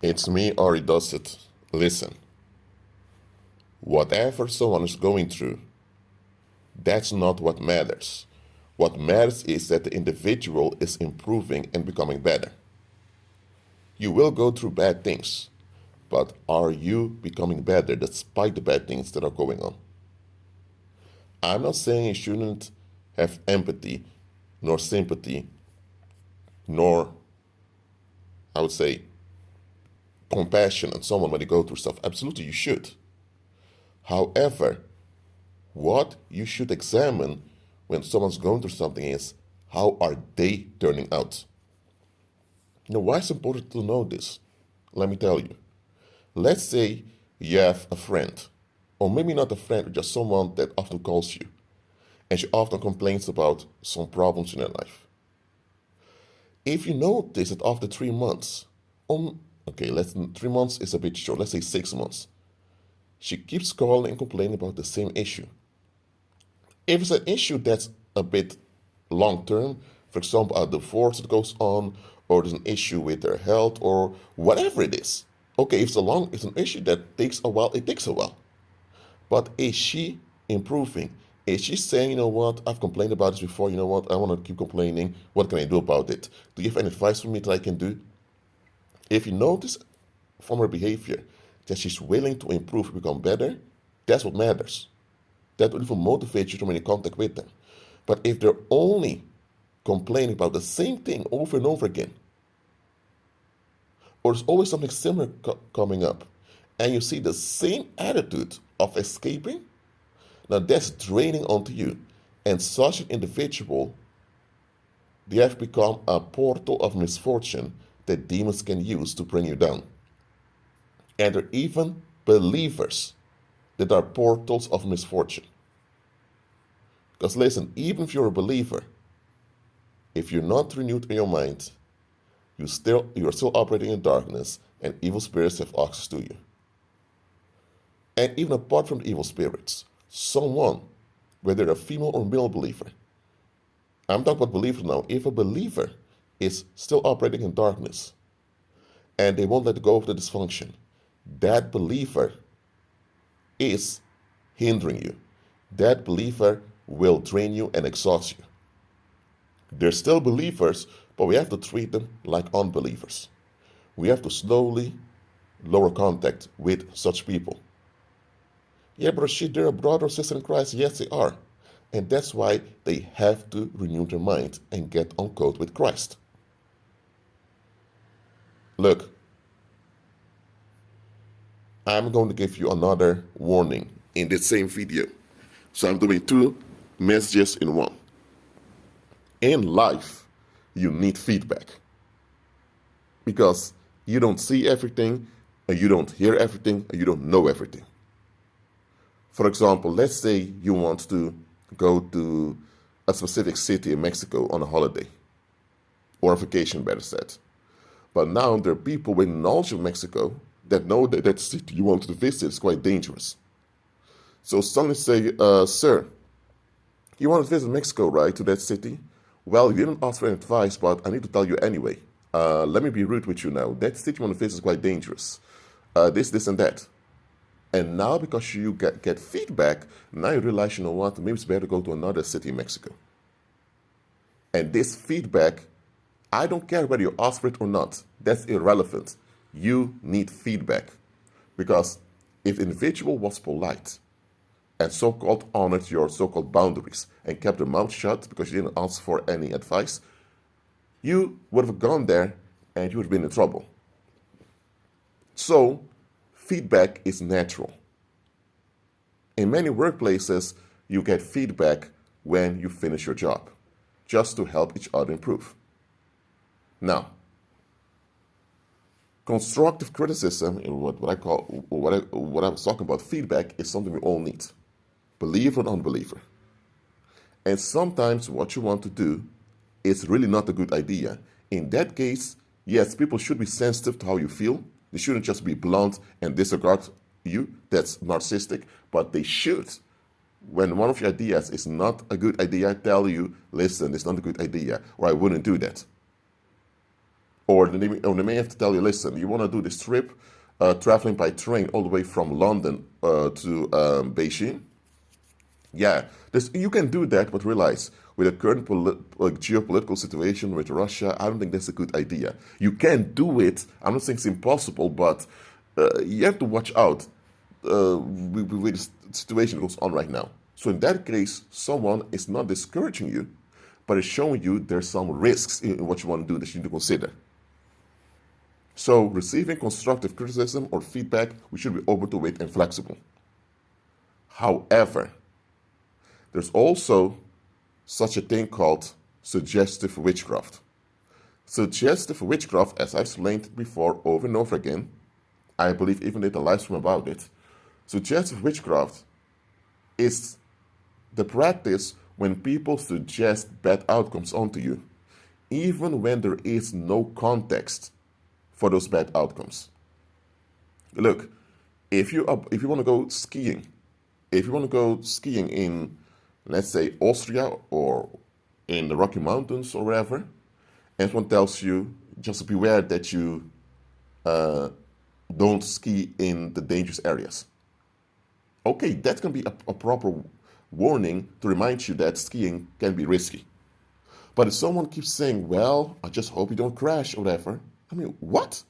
It's me or it does it. Listen, whatever someone is going through, that's not what matters. What matters is that the individual is improving and becoming better. You will go through bad things, but are you becoming better despite the bad things that are going on? I'm not saying you shouldn't have empathy, nor sympathy, nor, I would say, compassion on someone when they go through stuff. Absolutely, you should. However, what you should examine when someone's going through something is how are they turning out? Why it's important to know this? Let me tell you. Let's say you have a friend, or maybe not a friend, just someone that often calls you, and she often complains about some problems in her life. If you notice that after 3 months, okay, 3 months is a bit short, let's say 6 months, she keeps calling and complaining about the same issue. If it's an issue that's a bit long term, for example, a divorce that goes on, or there's an issue with their health, or whatever it is. Okay, if it's an issue that takes a while, it takes a while. But is she improving? Is she saying, you know what, I've complained about this before, you know what, I want to keep complaining, what can I do about it? Do you have any advice for me that I can do? If you notice from her behavior that she's willing to improve and become better, that's what matters. That will even motivate you to remain in contact with them. But if they're only complaining about the same thing over and over again, or there's always something similar coming up, and you see the same attitude of escaping, now that's draining onto you. And such an individual, they have become a portal of misfortune that demons can use to bring you down. And there are even believers that are portals of misfortune. Because listen, even if you're a believer, if you're not renewed in your mind, you're still operating in darkness, and evil spirits have access to you. And even apart from the evil spirits, someone, whether a female or male believer, I'm talking about believers now, if a believer is still operating in darkness and they won't let go of the dysfunction, that believer is hindering you. That believer will drain you and exhaust you. They're still believers, but we have to treat them like unbelievers. We have to slowly lower contact with such people. Yeah, but they're a brother or sister in Christ. Yes, they are. And that's why they have to renew their mind and get on code with Christ. Look, I'm going to give you another warning in this same video. So I'm doing two messages in one. In life, you need feedback. Because you don't see everything, and you don't hear everything, and you don't know everything. For example, let's say you want to go to a specific city in Mexico on a holiday, or a vacation, better said. But now there are people with knowledge of Mexico that know that that city you want to visit is quite dangerous. So suddenly say, sir, you want to visit Mexico, right, to that city? Well, you didn't ask for any advice, but I need to tell you anyway. Let me be rude with you now. That city you want to visit is quite dangerous. This, and that. And now because you get feedback, now you realize, you know what, maybe it's better to go to another city in Mexico. And this feedback, I don't care whether you ask for it or not. That's irrelevant. You need feedback. Because if the individual was polite and so-called honored your so-called boundaries and kept their mouth shut because you didn't ask for any advice, you would have gone there and you would have been in trouble. So, feedback is natural. In many workplaces, you get feedback when you finish your job, just to help each other improve. Now, constructive criticism, what I was talking about, feedback, is something we all need, believer or unbeliever. And sometimes what you want to do is really not a good idea. In that case, yes, people should be sensitive to how you feel. They shouldn't just be blunt and disregard you. That's narcissistic. But they should, when one of your ideas is not a good idea, tell you, listen, it's not a good idea, or I wouldn't do that. Or they may have to tell you, listen, you want to do this trip, traveling by train all the way from London to Beijing? Yeah, you can do that, but realize with the current geopolitical situation with Russia, I don't think that's a good idea. You can do it. I'm not saying it's impossible, but you have to watch out with the situation that goes on right now. So in that case, someone is not discouraging you, but is showing you there's some risks in what you want to do that you need to consider. So receiving constructive criticism or feedback, we should be open to it and flexible. However, there's also such a thing called suggestive witchcraft. Suggestive witchcraft, as I've explained before over and over again, I believe even did a live stream about it. Suggestive witchcraft is the practice when people suggest bad outcomes onto you, even when there is no context for those bad outcomes. Look, if you want to go skiing, in, let's say, Austria or in the Rocky Mountains or wherever, and someone tells you just beware that you don't ski in the dangerous areas. Okay, that can be a proper warning to remind you that skiing can be risky. But if someone keeps saying, well, I just hope you don't crash or whatever, I mean, what?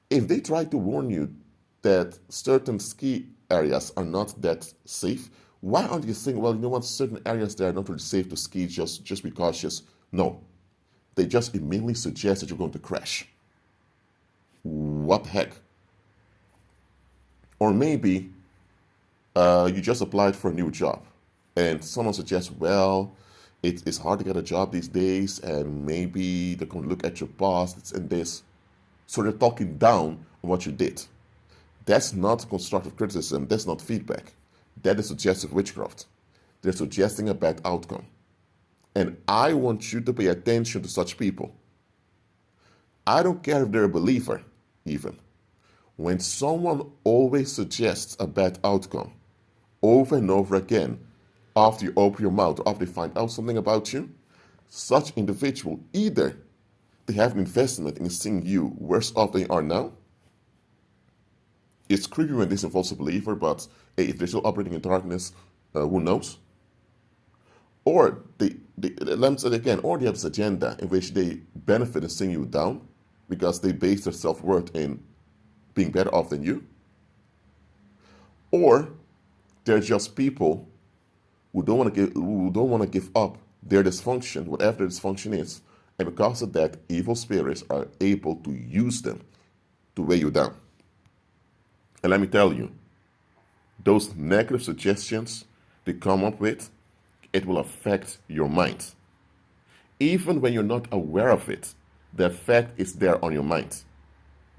If they try to warn you that certain ski areas are not that safe, why aren't you saying, well, you know what, certain areas there are not really safe to ski, just be cautious? No. They just immediately suggest that you're going to crash. What the heck? Or maybe you just applied for a new job and someone suggests, well, it's hard to get a job these days and maybe they're going to look at your past and this. So they're talking down on what you did. That's not constructive criticism. That's not feedback. That is suggestive witchcraft. They're suggesting a bad outcome. And I want you to pay attention to such people. I don't care if they're a believer, even. When someone always suggests a bad outcome over and over again, after you open your mouth or after they find out something about you, such individual, either they have an investment in seeing you worse off than you are now. It's creepy when this involves a believer, but hey, if they're still operating in darkness, who knows? Or let me say it again, or they have this agenda in which they benefit in seeing you down because they base their self-worth in being better off than you. Or they're just people who don't want to give up their dysfunction, whatever their dysfunction is, and because of that, evil spirits are able to use them to weigh you down. And let me tell you, those negative suggestions they come up with, it will affect your mind. Even when you're not aware of it, the effect is there on your mind.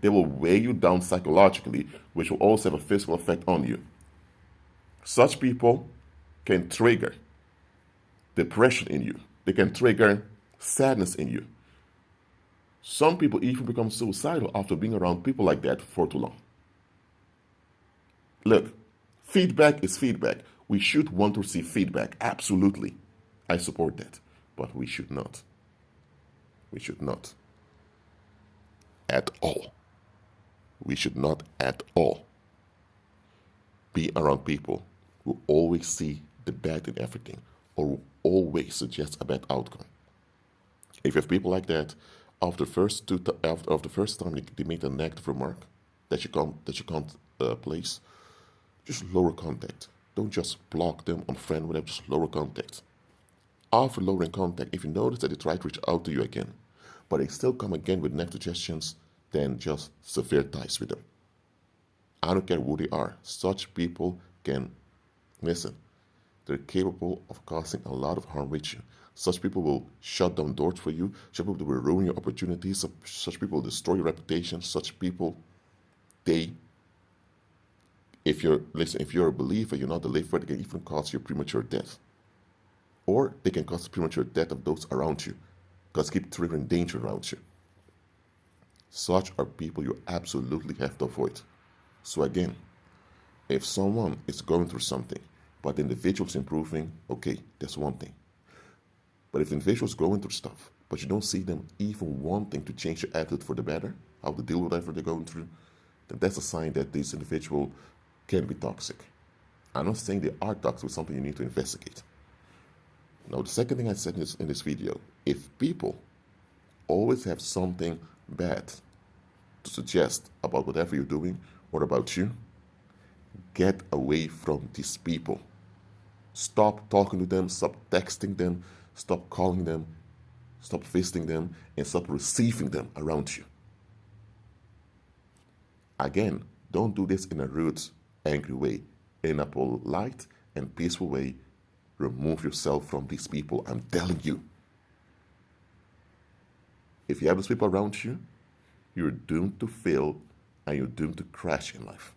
They will weigh you down psychologically, which will also have a physical effect on you. Such people can trigger depression in you. They can trigger sadness in you. Some people even become suicidal after being around people like that for too long. Look, feedback is feedback. We should want to receive feedback. Absolutely. I support that. But we should not. We should not. At all. We should not at all be around people who always see the bad in everything or who always suggest a bad outcome. If you have people like that, after the first time they make a negative remark that you can't place, just lower contact. Don't just block them, unfriend whatever, just lower contact. After lowering contact, if you notice that they try to reach out to you again, but they still come again with negative suggestions, then just sever ties with them. I don't care who they are. Such people can, listen, they're capable of causing a lot of harm with you. Such people will shut down doors for you. Such people will ruin your opportunities. Such people will destroy your reputation. Such people, if you're a believer, you're not a believer, they can even cause you premature death. Or they can cause the premature death of those around you, because keep triggering danger around you. Such are people you absolutely have to avoid. So again, if someone is going through something, but the individual's improving, okay, that's one thing. But if the individual's going through stuff, but you don't see them even wanting to change your attitude for the better, how to deal with whatever they're going through, then that's a sign that this individual can be toxic. I'm not saying they are toxic, it's something you need to investigate. Now, the second thing I said in this video, if people always have something bad to suggest about whatever you're doing or about you, get away from these people. Stop talking to them, stop texting them, stop calling them, stop visiting them, and stop receiving them around you. Again, don't do this in a rude, angry way. In a polite and peaceful way, remove yourself from these people. I'm telling you. If you have those people around you, you're doomed to fail and you're doomed to crash in life.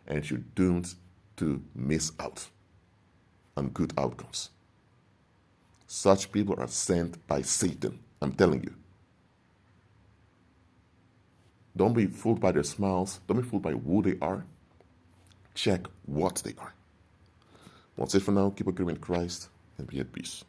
And you're doomed to miss out on good outcomes. Such people are sent by Satan. I'm telling you. Don't be fooled by their smiles. Don't be fooled by who they are. Check what they are. That's it for now. Keep agreeing with Christ and be at peace.